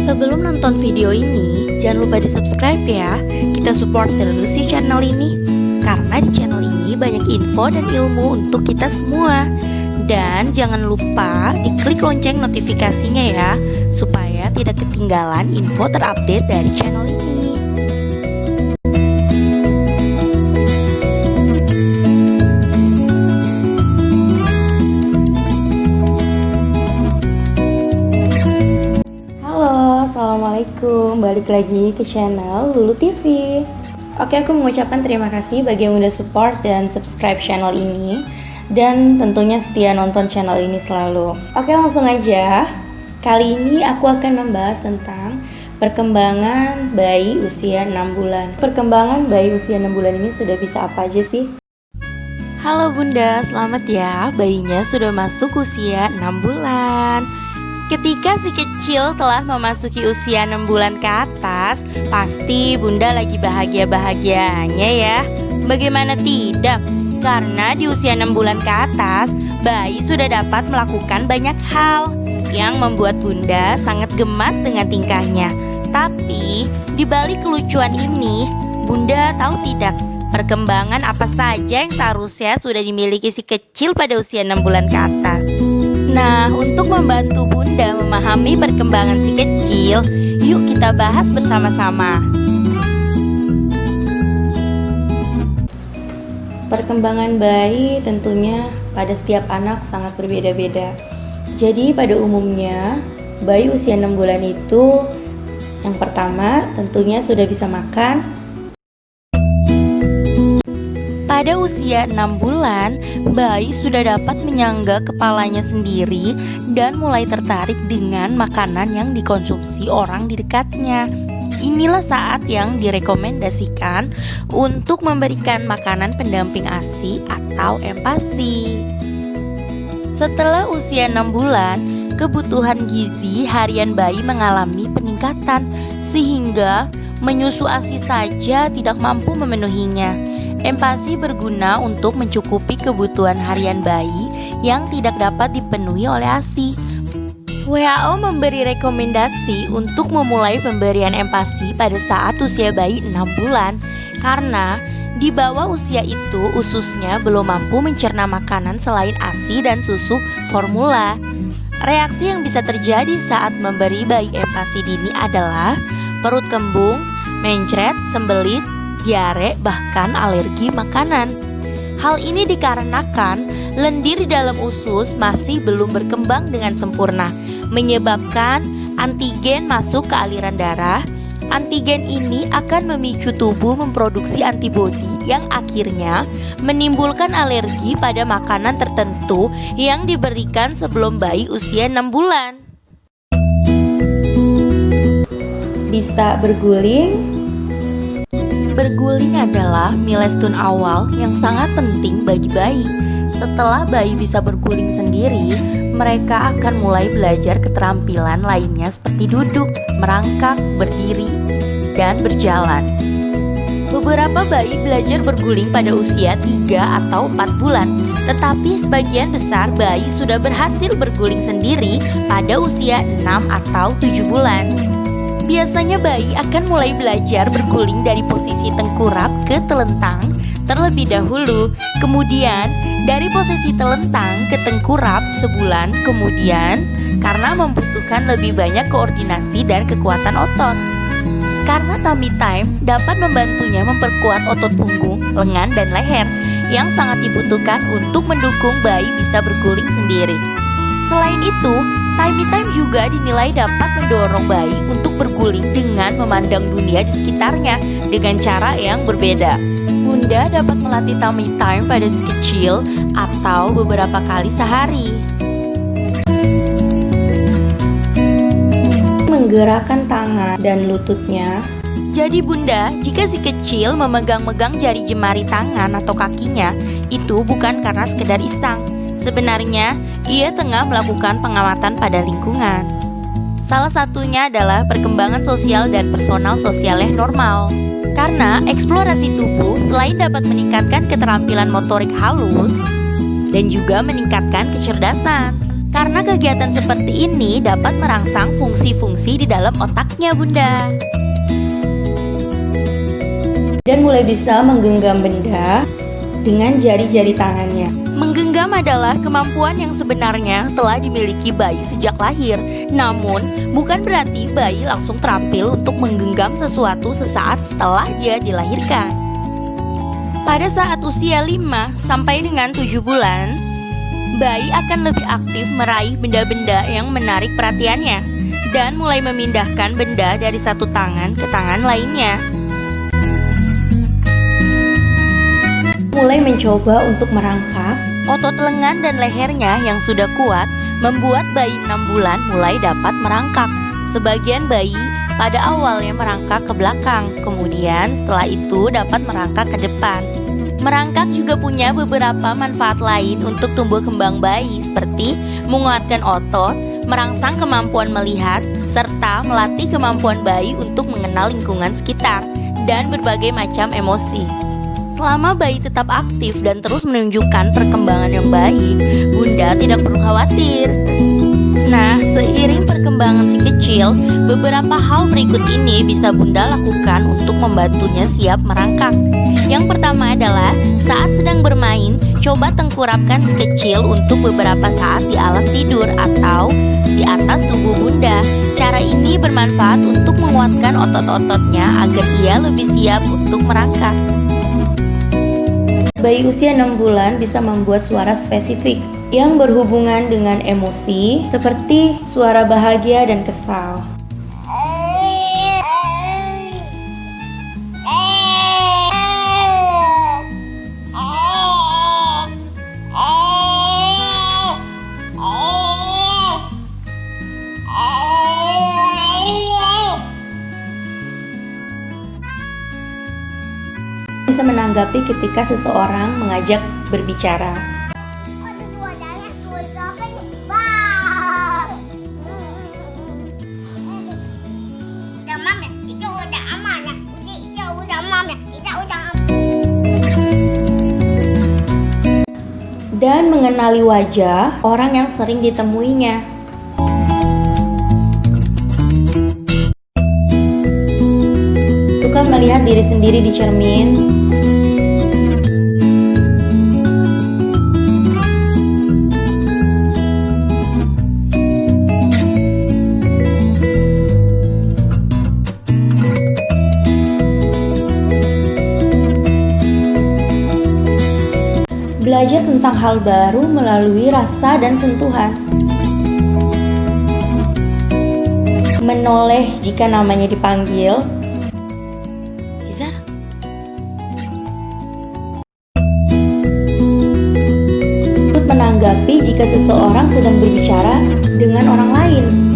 Sebelum nonton video ini, jangan lupa di subscribe ya. Kita support terus di channel ini, karena di channel ini banyak info dan ilmu untuk kita semua. Dan jangan lupa diklik lonceng notifikasinya ya, supaya tidak ketinggalan info terupdate dari channel ini. Assalamualaikum, balik lagi ke channel Lulu TV. Oke, aku mengucapkan terima kasih bagi yang udah support dan subscribe channel ini, dan tentunya setia nonton channel ini selalu. Oke, langsung aja. Kali ini aku akan membahas tentang perkembangan bayi usia 6 bulan. Perkembangan bayi usia 6 bulan ini sudah bisa apa aja sih? Halo Bunda, selamat ya. Bayinya sudah masuk usia 6 bulan. Ketika si kecil telah memasuki usia 6 bulan ke atas, pasti Bunda lagi bahagia-bahagianya ya. Bagaimana tidak? Karena di usia 6 bulan ke atas, bayi sudah dapat melakukan banyak hal yang membuat Bunda sangat gemas dengan tingkahnya. Tapi, di balik kelucuan ini, Bunda tahu tidak perkembangan apa saja yang seharusnya sudah dimiliki si kecil pada usia 6 bulan ke atas. Nah, untuk membantu Bunda memahami perkembangan si kecil, yuk kita bahas bersama-sama. Perkembangan bayi tentunya pada setiap anak sangat berbeda-beda. Jadi pada umumnya, bayi usia 6 bulan itu yang pertama tentunya sudah bisa makan. Pada usia 6 bulan, bayi sudah dapat menyangga kepalanya sendiri dan mulai tertarik dengan makanan yang dikonsumsi orang di dekatnya. Inilah saat yang direkomendasikan untuk memberikan makanan pendamping ASI atau empasi. Setelah usia 6 bulan, kebutuhan gizi harian bayi mengalami peningkatan sehingga menyusu ASI saja tidak mampu memenuhinya. Empasi berguna untuk mencukupi kebutuhan harian bayi yang tidak dapat dipenuhi oleh ASI. WHO memberi rekomendasi untuk memulai pemberian empasi pada saat usia bayi 6 bulan karena di bawah usia itu ususnya belum mampu mencerna makanan selain ASI dan susu formula. Reaksi yang bisa terjadi saat memberi bayi empasi dini adalah perut kembung, mencret, sembelit, diare, bahkan alergi makanan. Hal ini dikarenakan lendir di dalam usus masih belum berkembang dengan sempurna, menyebabkan antigen masuk ke aliran darah. Antigen ini akan memicu tubuh memproduksi antibodi yang akhirnya menimbulkan alergi pada makanan tertentu yang diberikan sebelum bayi usia 6 bulan. Bisa berguling. Berguling adalah milestone awal yang sangat penting bagi bayi. Setelah bayi bisa berguling sendiri, mereka akan mulai belajar keterampilan lainnya seperti duduk, merangkak, berdiri, dan berjalan. Beberapa bayi belajar berguling pada usia 3 atau 4 bulan, tetapi sebagian besar bayi sudah berhasil berguling sendiri pada usia 6 atau 7 bulan. Biasanya bayi akan mulai belajar berguling dari posisi tengkurap ke telentang terlebih dahulu, kemudian dari posisi telentang ke tengkurap sebulan kemudian karena membutuhkan lebih banyak koordinasi dan kekuatan otot. Karena tummy time dapat membantunya memperkuat otot punggung, lengan, dan leher yang sangat dibutuhkan untuk mendukung bayi bisa berguling sendiri. Selain itu, tummy time juga dinilai dapat mendorong bayi untuk berguling dengan memandang dunia di sekitarnya dengan cara yang berbeda. Bunda dapat melatih tummy time pada si kecil atau beberapa kali sehari. Menggerakkan tangan dan lututnya. Jadi Bunda, jika si kecil memegang-megang jari jemari tangan atau kakinya, itu bukan karena sekedar iseng. Sebenarnya, ia tengah melakukan pengamatan pada lingkungan. Salah satunya adalah perkembangan sosial dan personal sosialnya normal. Karena eksplorasi tubuh selain dapat meningkatkan keterampilan motorik halus dan juga meningkatkan kecerdasan. Karena kegiatan seperti ini dapat merangsang fungsi-fungsi di dalam otaknya, Bunda. Dan mulai bisa menggenggam benda dengan jari-jari tangannya. Menggenggam adalah kemampuan yang sebenarnya telah dimiliki bayi sejak lahir. Namun, bukan berarti bayi langsung terampil untuk menggenggam sesuatu sesaat setelah dia dilahirkan. Pada saat usia 5 sampai dengan 7 bulan, bayi akan lebih aktif meraih benda-benda yang menarik perhatiannya dan mulai memindahkan benda dari satu tangan ke tangan lainnya. Mulai mencoba untuk merangkak. Otot lengan dan lehernya yang sudah kuat membuat bayi 6 bulan mulai dapat merangkak. Sebagian bayi pada awalnya merangkak ke belakang, kemudian setelah itu dapat merangkak ke depan. Merangkak juga punya beberapa manfaat lain untuk tumbuh kembang bayi, seperti menguatkan otot, merangsang kemampuan melihat, serta melatih kemampuan bayi untuk mengenal lingkungan sekitar dan berbagai macam emosi. Selama bayi tetap aktif dan terus menunjukkan perkembangan yang baik, Bunda tidak perlu khawatir. Nah, seiring perkembangan si kecil, beberapa hal berikut ini bisa Bunda lakukan untuk membantunya siap merangkak. Yang pertama adalah saat sedang bermain, coba tengkurapkan si kecil untuk beberapa saat di alas tidur atau di atas tubuh Bunda. Cara ini bermanfaat untuk menguatkan otot-ototnya agar ia lebih siap untuk merangkak. Bayi usia 6 bulan bisa membuat suara spesifik yang berhubungan dengan emosi seperti suara bahagia dan kesal. Bisa menanggapi ketika seseorang mengajak berbicara. Dan mengenali wajah orang yang sering ditemuinya. Suka melihat diri sendiri di cermin. Belajar tentang hal baru melalui rasa dan sentuhan. Menoleh jika namanya dipanggil. Izar, Menanggapi jika seseorang sedang berbicara dengan orang lain.